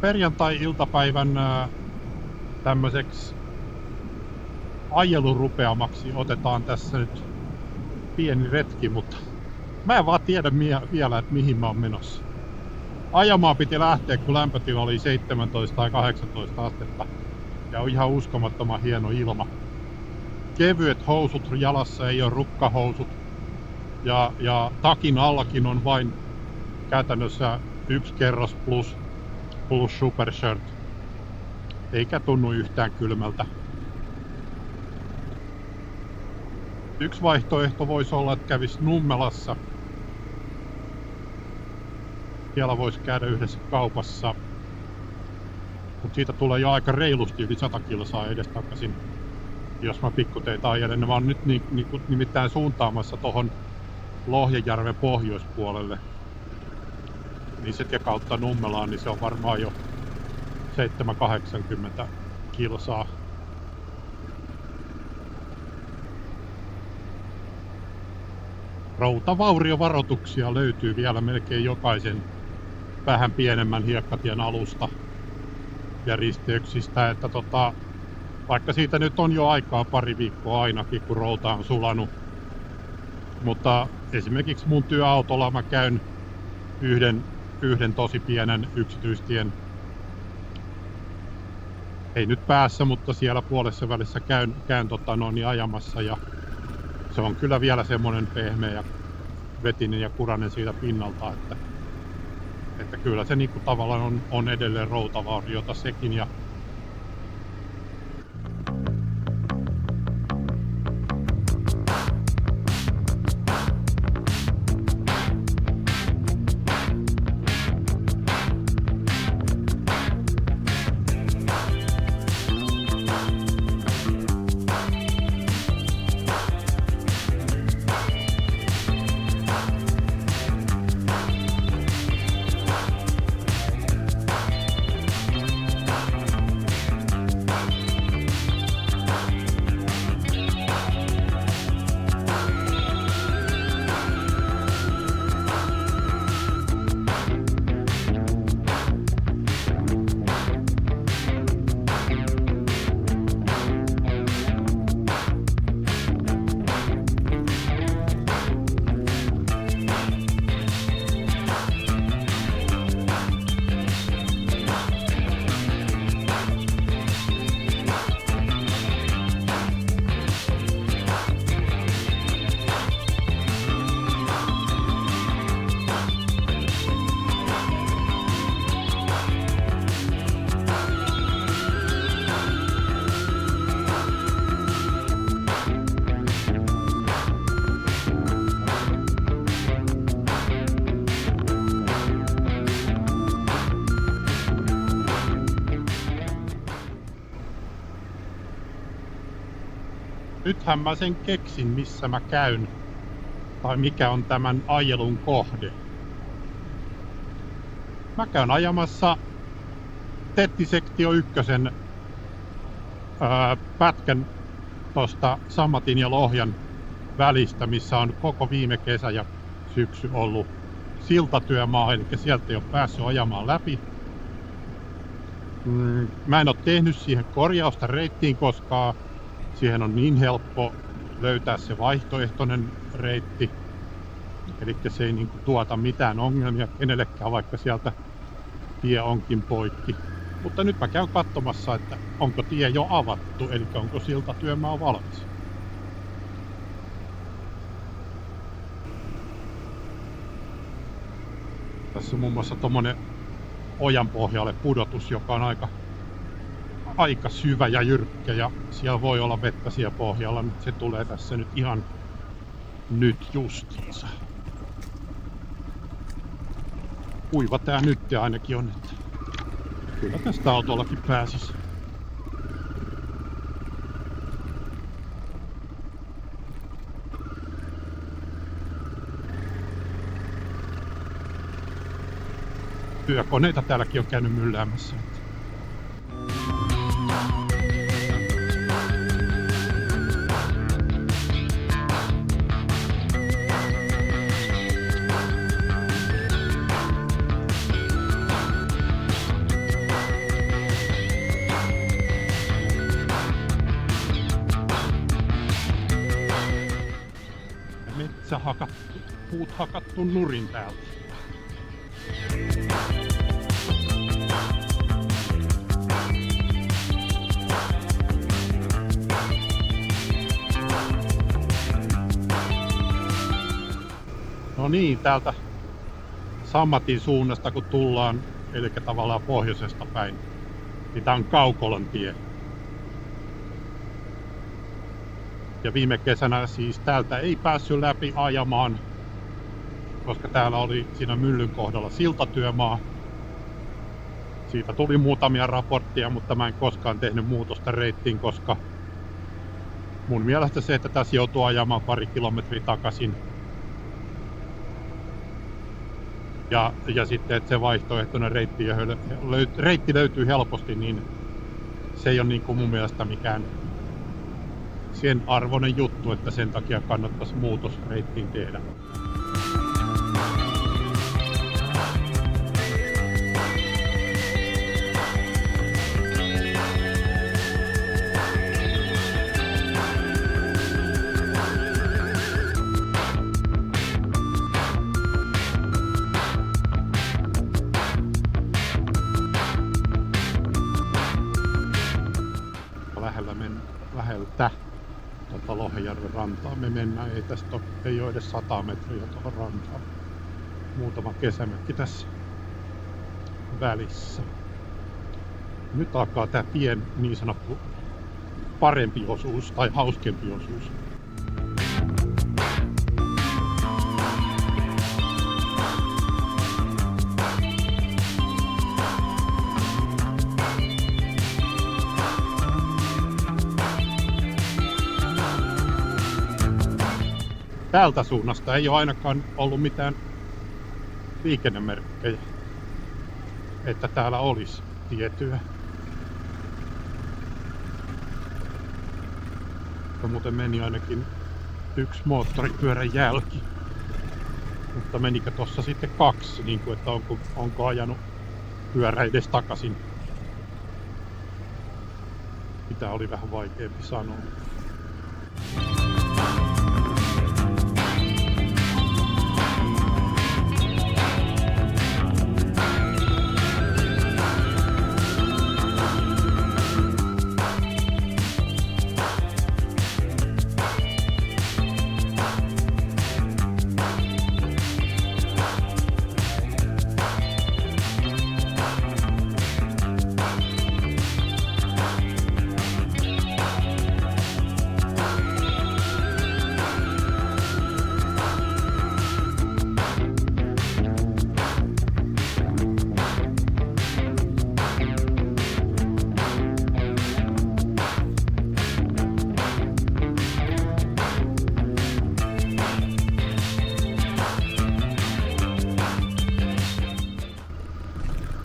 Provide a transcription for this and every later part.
perjantai-iltapäivän tämmöiseksi ajelurupeamaksi otetaan tässä nyt pieni retki, mutta mä en vaan tiedä vielä, että mihin mä oon menossa. Ajamaan piti lähteä, kun lämpötila oli 17 tai 18 astetta ja on ihan uskomattoman hieno ilma. Kevyet housut jalassa, ei ole rukkahousut ja takin allakin on vain käytännössä yksi kerros plus supershirt. Eikä tunnu yhtään kylmältä. Yksi vaihtoehto voisi olla, että kävisi Nummelassa. Siellä voisi käydä yhdessä kaupassa. Mutta siitä tulee jo aika reilusti yli 100 kilsaa edestakaisin, jos mä pikkuteitä ajelen. Mä oon nyt nimittäin suuntaamassa tohon Lohjanjärven pohjoispuolelle. Niin se tie kautta Nummelaan, niin se on varmaan jo 780 kilsaa. Routavauriovaroituksia löytyy vielä melkein jokaisen vähän pienemmän hiekkatien alusta ja risteyksistä, että vaikka siitä nyt on jo aikaa pari viikkoa ainakin, kun routa on sulanut. Mutta esimerkiksi mun työautolla mä käyn yhden tosi pienen yksityistien, ei nyt päässä, mutta siellä puolessa välissä käyn ajamassa ja se on kyllä vielä semmonen pehmeä ja vetinen ja kurainen siitä pinnalta, että kyllä se niinku tavallaan on edelleen routavauriota sekin. Ja nythän mä sen keksin, missä mä käyn tai mikä on tämän ajelun kohde. Mä käyn ajamassa Tettisektio 1 pätkän tosta Sammatin ja Lohjan välistä, missä on koko viime kesä ja syksy ollut siltatyömaa, eli sieltä ei ole päässyt ajamaan läpi. Mä en ole tehnyt siihen korjausta reittiin, koska siihen on niin helppo löytää se vaihtoehtoinen reitti. Eli se ei tuota mitään ongelmia kenellekään, vaikka sieltä tie onkin poikki. Mutta nyt mä käyn katsomassa, että onko tie jo avattu, eli onko siltatyömaa valmis. Tässä on muun muassa tommonen ojan pohjalle pudotus, joka on aika syvä ja jyrkkä ja siellä voi olla vettä siellä pohjalla, mutta se tulee tässä nyt ihan nyt justiinsa. Kuiva tää nyt ainakin on, että kyllä tästä autollakin pääsis. Työkoneita täälläkin on käynyt mylläämässä. puut hakattu nurin täältä. No niin, täältä Sammatin suunnasta kun tullaan, eli tavallaan pohjoisesta päin, niin tää on Kaukolan tie. Ja viime kesänä siis täältä ei päässyt läpi ajamaan, koska täällä oli siinä myllyn kohdalla siltatyömaa. Siitä tuli muutamia raportteja, mutta mä en koskaan tehnyt muutosta reittiin, koska mun mielestä se, että tässä joutuu ajamaan pari kilometriä takaisin, ja sitten, että se vaihtoehtoinen reitti löytyy helposti, niin se ei ole niin kuin mun mielestä mikään sen arvoinen juttu, että sen takia kannattaisi muutos reittiin tehdä. Läheltä Lohjärven rantaan me mennään, ei tästä ei ole edes 100 metriä tuohon rantaan. Muutama kesämökki tässä välissä. Nyt alkaa tää tien niin sanottu parempi osuus tai hauskempi osuus. Täältä suunnasta ei ole ainakaan ollut mitään liikennemerkkejä, että täällä olisi tietyä. Ja muuten meni ainakin yksi moottoripyörän jälki. Mutta menikö tossa sitten kaksi, niin kuin, että onko ajanut pyörä edes takaisin. Sitä oli vähän vaikeampi sanoa.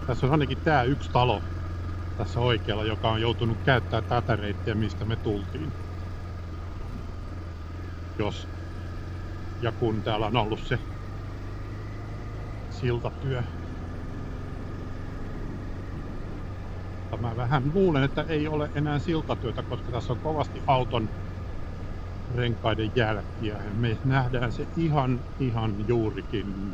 Tässä on ainakin tää yksi talo tässä oikealla, joka on joutunut käyttämään tätä reittiä, mistä me tultiin. Jos ja kun täällä on ollut se siltatyö. Mutta mä vähän luulen, että ei ole enää siltatyötä, koska tässä on kovasti auton renkaiden jälkiä. Ja me nähdään se ihan juurikin.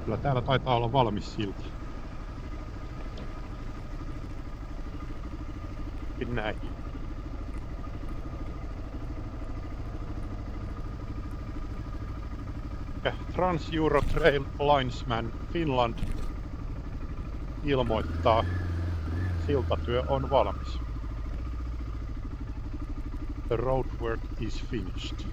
Kyllä täällä taitaa olla valmis silta. Näin. Trans-Euro Trail Linesman Finland ilmoittaa, siltatyö on valmis. The roadwork is finished.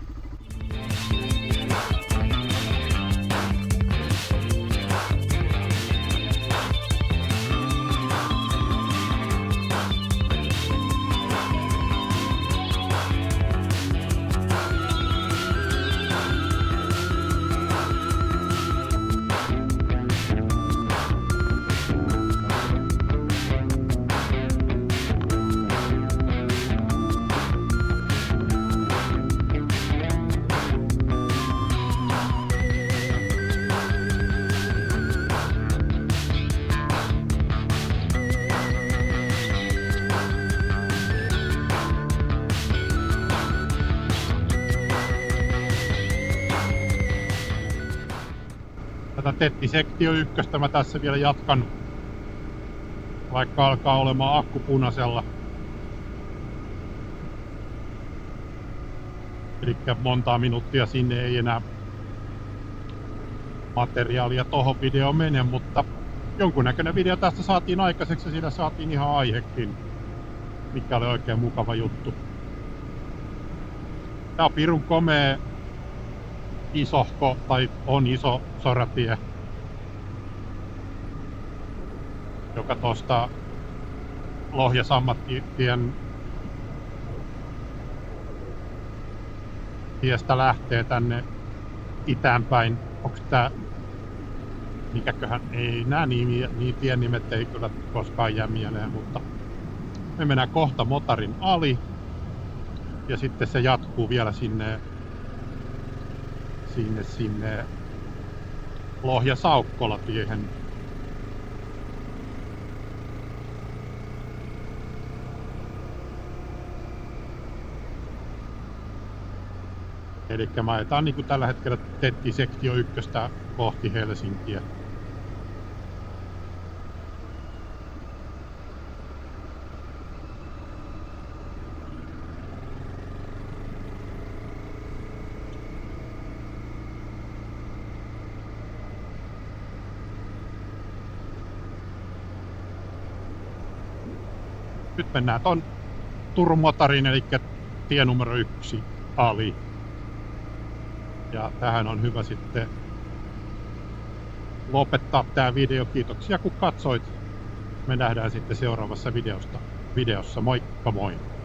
Tätä Tetti-sektio ykköstä mä tässä vielä jatkan, vaikka alkaa olemaan akku punaisella. Elikkä montaa minuuttia sinne ei enää materiaalia tohon videoon mene, mutta jonkunnäköinen video tästä saatiin aikaiseksi ja siinä saatiin ihan aihekin, mikä oli oikein mukava juttu. Tää on pirun komea isohko, tai on iso soratie, joka tosta Lohja-Sammattitien tiestä lähtee tänne itäänpäin. Onks tää, mikäköhän, ei nää niin tien nimet ei kyllä koskaan jää mieleen, mutta me mennään kohta motarin ali ja sitten se jatkuu vielä sinne Lohja-Saukkola-tiehen. Elikkä me ajetaan niin kuin tällä hetkellä Tetti-sektio ykköstä kohti Helsinkiä. Nyt mennään ton Turun motarin, eli tie numero 1 ali. Ja tähän on hyvä sitten lopettaa tää video. Kiitoksia kun katsoit. Me nähdään sitten seuraavassa videossa. Moikka moi!